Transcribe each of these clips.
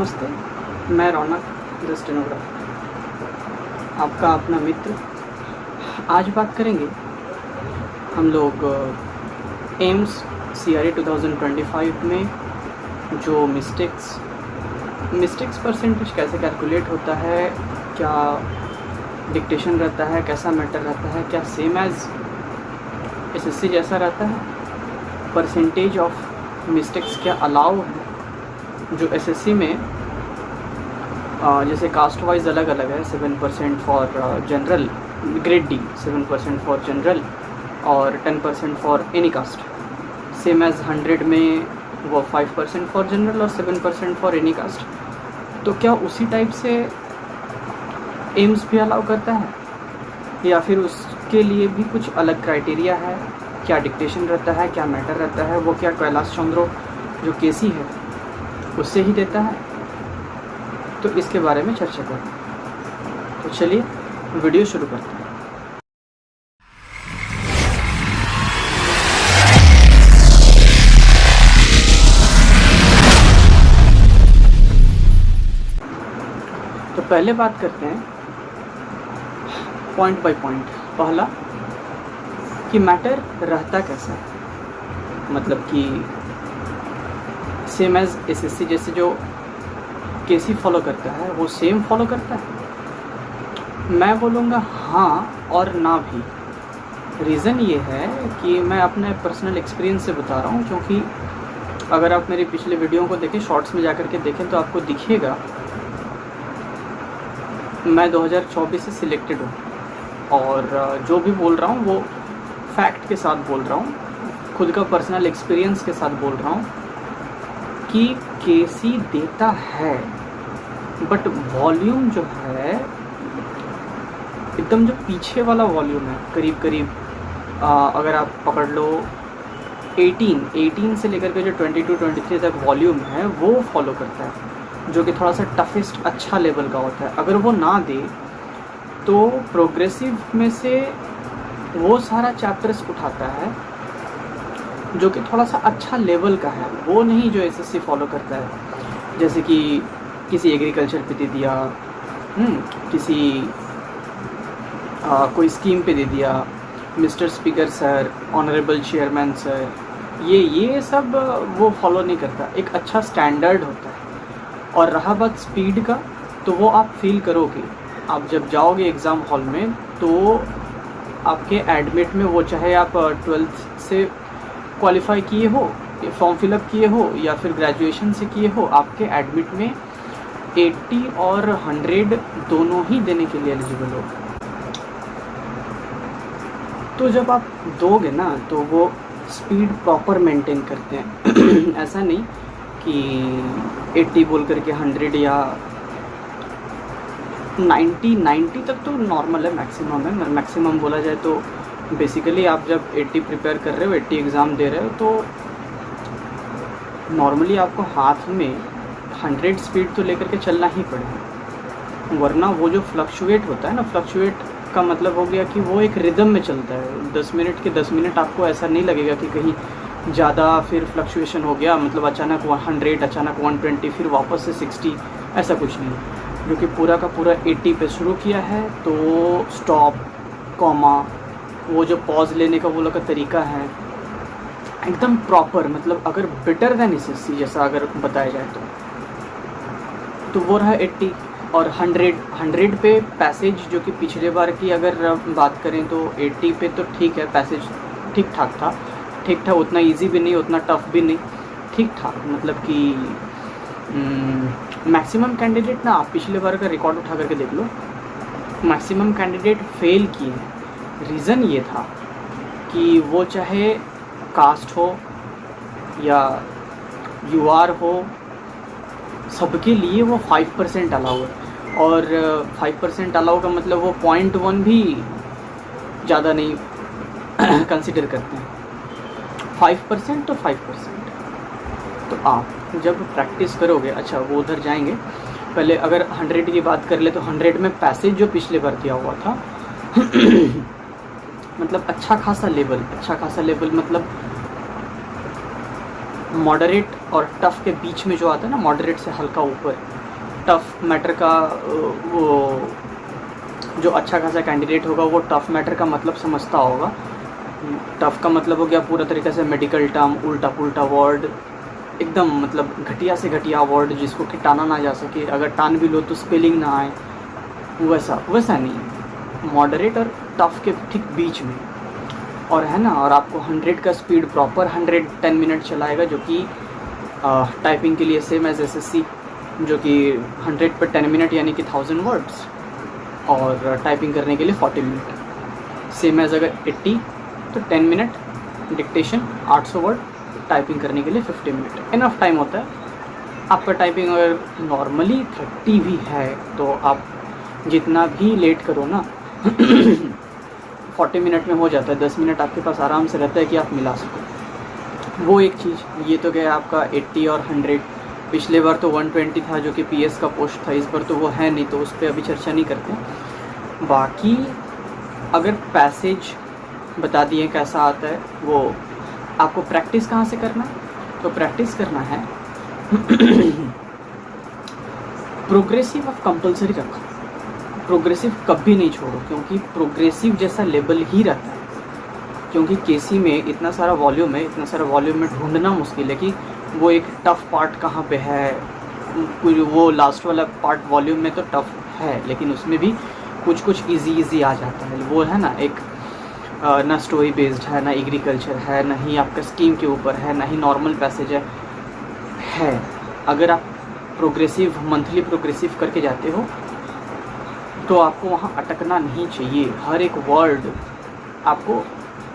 नमस्ते, मैं रौनक the stenographer, आपका अपना मित्र। आज बात करेंगे हम लोग एम्स CRA 2025 में जो मिस्टेक्स परसेंटेज कैसे कैलकुलेट होता है, क्या डिक्टेशन रहता है, कैसा मैटर रहता है, क्या सेम एज SSC जैसा रहता है, परसेंटेज ऑफ मिस्टेक्स क्या अलाउ है जो SSC में जैसे कास्ट वाइज अलग अलग है। 7% for general grade D, 7% for general और 10% for any caste. Same as 100 में वो 5% फॉर जनरल और 7% फॉर एनी कास्ट। तो क्या उसी टाइप से एम्स भी अलाउ करता है या फिर उसके लिए भी कुछ अलग क्राइटेरिया है? क्या डिक्टेशन रहता है, क्या मैटर रहता है? वो क्या कैलाश चंद्रो जो केसी है उससे ही देता है? तो इसके बारे में चर्चा करें। तो चलिए वीडियो शुरू करते हैं। तो पहले बात करते हैं पॉइंट बाय पॉइंट। पहला कि मैटर रहता कैसा है, मतलब कि सेम एज SSC जैसे जो केसी फॉलो करता है वो सेम फॉलो करता है। मैं बोलूँगा हाँ और ना भी। रीज़न ये है कि मैं अपने पर्सनल एक्सपीरियंस से बता रहा हूँ, क्योंकि अगर आप मेरी पिछले वीडियो को देखें, शॉर्ट्स में जाकर के देखें तो आपको दिखेगा मैं 2024 से सिलेक्टेड हूँ और जो भी बोल रहा हूँ वो फैक्ट के साथ बोल रहा हूँ, खुद का पर्सनल एक्सपीरियंस के साथ बोल रहा हूँ कि केसी देता है, बट वॉल्यूम जो है एकदम जो पीछे वाला वॉल्यूम है, करीब करीब अगर आप पकड़ लो 18 से लेकर के जो 22-23 तक वॉल्यूम है वो फॉलो करता है, जो कि थोड़ा सा टफेस्ट अच्छा लेवल का होता है। अगर वो ना दे तो प्रोग्रेसिव में से वो सारा चैप्टर्स उठाता है जो कि थोड़ा सा अच्छा लेवल का है, वो नहीं जो SSC फॉलो करता है। जैसे कि किसी एग्रीकल्चर पे दे दिया, किसी कोई स्कीम पे दे दिया, mister speaker sir, honourable chairman sir, ये सब वो फॉलो नहीं करता। एक अच्छा स्टैंडर्ड होता है। और रहा बात स्पीड का, तो वो आप फील करोगे आप जब जाओगे एग्ज़ाम हॉल में। तो आपके एडमिट में वो चाहे आप 12th से क्वालिफाई किए हो, फॉर्म फिलअप किए हो या फिर ग्रेजुएशन से किए हो, आपके एडमिट में 80 और 100 दोनों ही देने के लिए एलिजिबल हो। तो जब आप दोगे ना तो वो स्पीड प्रॉपर मेंटेन करते हैं। ऐसा नहीं कि 80 बोल करके 100 या 90 तक तो नॉर्मल है, मैक्सिमम है। मैक्सिमम बोला जाए तो बेसिकली आप जब 80 प्रिपेयर कर रहे हो, 80 एग्ज़ाम दे रहे हो, तो नॉर्मली आपको हाथ में 100 स्पीड तो लेकर के चलना ही पड़ेगा, वरना वो जो फ्लक्चुएट होता है ना, फ्लक्चुएट का मतलब हो गया कि वो एक रिदम में चलता है। 10 मिनट के 10 मिनट आपको ऐसा नहीं लगेगा कि कहीं ज़्यादा फिर फ्लक्चुएशन हो गया, मतलब अचानक 100, अचानक 120, फिर वापस से 60, ऐसा कुछ नहीं है। जो कि पूरा का पूरा 80 पे शुरू किया है तो स्टॉप, कॉमा, वो जो पॉज लेने का वो लोग का तरीका है एकदम प्रॉपर, मतलब अगर बेटर देन SSC जैसा अगर बताया जाए तो वो रहा 80। और 100 पे पैसेज, जो कि पिछले बार की अगर बात करें तो 80 पे तो ठीक है, पैसेज ठीक ठाक था, उतना इजी भी नहीं, उतना टफ भी नहीं, ठीक ठाक। मतलब कि मैक्सिमम कैंडिडेट ना, आप पिछले बार का रिकॉर्ड उठा करके देख लो, मैक्सिमम कैंडिडेट फेल किए हैं। रीज़न ये था कि वो चाहे कास्ट हो या UR हो, सबके लिए वो 5% अलाउ है। और 5% अलाउ का मतलब वो 0.1 भी ज़्यादा नहीं कंसिडर करते हैं। 5% तो 5%। तो आप जब प्रैक्टिस करोगे, अच्छा वो उधर जाएंगे, पहले अगर 100 की बात कर ले तो 100 में पैसेज जो पिछले बार दिया हुआ था मतलब अच्छा खासा लेवल मतलब मॉडरेट और टफ़ के बीच में जो आता है ना, मॉडरेट से हल्का ऊपर, टफ़ मैटर का वो जो अच्छा खासा कैंडिडेट होगा वो टफ़ मैटर का मतलब समझता होगा। टफ़ का मतलब हो गया पूरा तरीके से मेडिकल टर्म, उल्टा पुल्टा वर्ड, एकदम मतलब घटिया से घटिया वर्ड जिसको कि टाना ना जा सके, अगर टान भी लो तो स्पेलिंग ना आए, वैसा नहीं। मॉडरेट और टफ़ के ठीक बीच में, और है ना, और आपको 100 का स्पीड प्रॉपर 110 मिनट चलाएगा, जो कि टाइपिंग के लिए सेम एज एसएससी, जो कि 100 पर 10 मिनट यानी कि 1000 वर्ड्स, और टाइपिंग करने के लिए 40 मिनट। सेम एज अगर 80 तो 10 मिनट डिक्टेशन, 800 वर्ड, टाइपिंग करने के लिए 50 मिनट इनफ टाइम होता है आपका। टाइपिंग अगर नॉर्मली 30 भी है तो आप जितना भी लेट करो ना 40 मिनट में हो जाता है। 10 मिनट आपके पास आराम से रहता है कि आप मिला सको। वो एक चीज़। ये तो गया आपका 80 और 100। पिछले बार तो 120 था जो कि पीएस का पोस्ट था, इस बार तो वो है नहीं, तो उस पर अभी चर्चा नहीं करते। बाकी अगर पैसेज बता दिए कैसा आता है, वो आपको प्रैक्टिस कहाँ से करना है, तो प्रैक्टिस करना है प्रोग्रेसिव आप कंपलसरी रखो। प्रोग्रेसिव कभी नहीं छोड़ो, क्योंकि प्रोग्रेसिव जैसा लेवल ही रहता है। क्योंकि केसी में इतना सारा वॉल्यूम है, इतना सारा वॉल्यूम में ढूंढना मुश्किल है कि वो एक टफ़ पार्ट कहाँ पे है। वो लास्ट वाला पार्ट वॉल्यूम में तो टफ़ है, लेकिन उसमें भी कुछ कुछ इजी आ जाता है। वो है ना, एक ना स्टोरी बेस्ड है, ना एग्रीकल्चर है, ना ही आपका स्कीम के ऊपर है, ना ही नॉर्मल पैसेज है। अगर आप प्रोग्रेसिव मंथली प्रोग्रेसिव करके जाते हो तो आपको वहाँ अटकना नहीं चाहिए। हर एक वर्ड आपको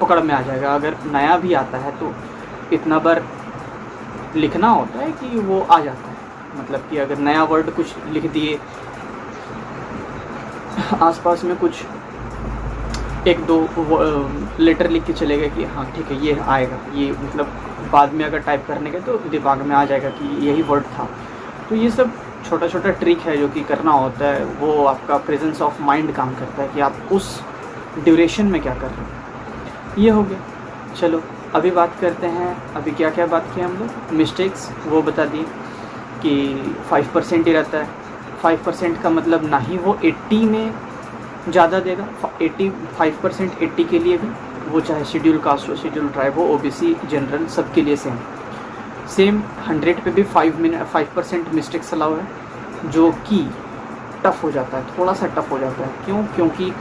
पकड़ में आ जाएगा। अगर नया भी आता है तो इतना बार लिखना होता है कि वो आ जाता है। मतलब कि अगर नया वर्ड कुछ लिख दिए, आसपास में कुछ एक दो लेटर लिख के चले गए कि हाँ ठीक है ये आएगा, ये मतलब बाद में अगर टाइप करने के तो दिमाग में आ जाएगा कि यही वर्ड था। तो ये सब छोटा छोटा ट्रिक है जो कि करना होता है। वो आपका प्रेजेंस ऑफ माइंड काम करता है कि आप उस ड्यूरेशन में क्या कर रहे हो। ये हो गया। चलो अभी बात करते हैं, अभी क्या क्या बात किया हम लोग। मिस्टेक्स वो बता दिए कि 5% ही रहता है। 5% का मतलब ना ही वो 80 में ज़्यादा देगा। 85% 80 के लिए भी, वो चाहे शेड्यूल कास्ट हो, शेड्यूल ट्राइब हो, ओबीसी, जनरल, सबके लिए सेम 100 पे भी 5% मिस्टेक्स अलाउ है, जो कि टफ़ हो जाता है, थोड़ा सा टफ़ हो जाता है। क्यों? क्योंकि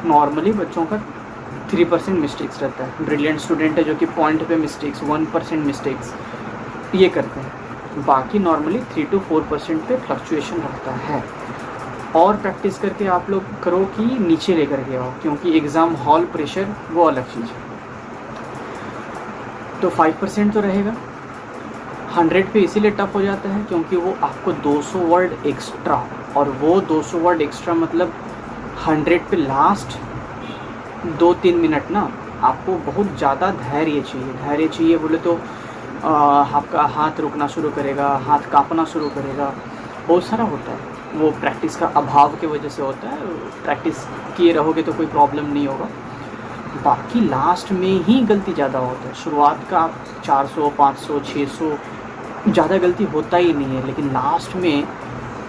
नॉर्मली बच्चों का 3% मिस्टेक्स रहता है। ब्रिलियंट स्टूडेंट है जो कि पॉइंट पे मिस्टेक्स, 1% मिस्टेक्स ये करते हैं। बाकी नॉर्मली 3 to 4% पे फ्लक्चुएशन रहता है। और प्रैक्टिस करके आप लोग करो कि नीचे लेकर के आओ, क्योंकि एग्ज़ाम हॉल प्रेशर वो अलग चीज़ है। तो 5% तो रहेगा। 100 पे इसीलिए टफ हो जाता है क्योंकि वो आपको 200 वर्ड एक्स्ट्रा, और वो 200 वर्ड एक्स्ट्रा मतलब 100 पे लास्ट 2-3 मिनट ना आपको बहुत ज़्यादा धैर्य चाहिए। धैर्य चाहिए बोले तो आपका हाथ रुकना शुरू करेगा, हाथ कांपना शुरू करेगा, बहुत सारा होता है। वो प्रैक्टिस का अभाव की वजह से होता है। प्रैक्टिस किए रहोगे तो कोई प्रॉब्लम नहीं होगा। बाकी लास्ट में ही गलती ज़्यादा होता है। शुरुआत का आप 400, 500, 600 ज़्यादा गलती होता ही नहीं है, लेकिन लास्ट में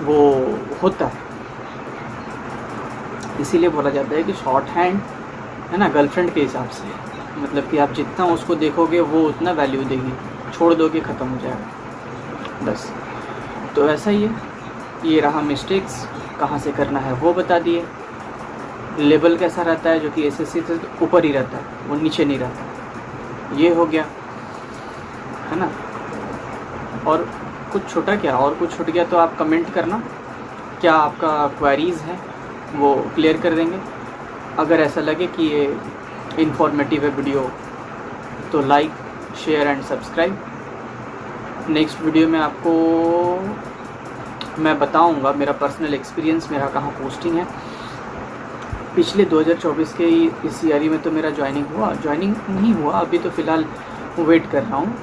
वो होता है। इसीलिए बोला जाता है कि शॉर्ट हैंड है ना, गर्लफ्रेंड के हिसाब से, मतलब कि आप जितना उसको देखोगे वो उतना वैल्यू देगी, छोड़ दोगे ख़त्म हो जाएगा बस। तो ऐसा ही है। ये रहा मिस्टेक्स, कहाँ से करना है वो बता दिए। लेवल कैसा रहता है, जो कि एसएससी से ऊपर ही रहता है, वो नीचे नहीं रहता। ये हो गया है ना। और कुछ छोटा क्या, और कुछ छूट गया तो आप कमेंट करना, क्या आपका क्वेरीज़ है वो क्लियर कर देंगे। अगर ऐसा लगे कि ये इन्फॉर्मेटिव है वीडियो तो like, share and subscribe. Next video में आपको मैं बताऊंगा मेरा पर्सनल एक्सपीरियंस, मेरा कहाँ पोस्टिंग है। पिछले 2024 के इस ईयर में तो मेरा ज्वाइनिंग नहीं हुआ, अभी तो फ़िलहाल वेट कर रहा हूँ।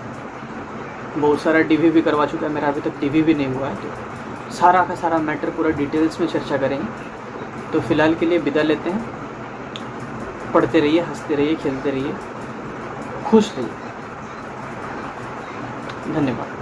बहुत सारा डीवी भी करवा चुका है मेरा, अभी तक डीवी भी नहीं हुआ है। तो सारा का सारा मैटर पूरा डिटेल्स में चर्चा करेंगे। तो फ़िलहाल के लिए विदा लेते हैं। पढ़ते रहिए, हंसते रहिए, खेलते रहिए, खुश रहिए। धन्यवाद।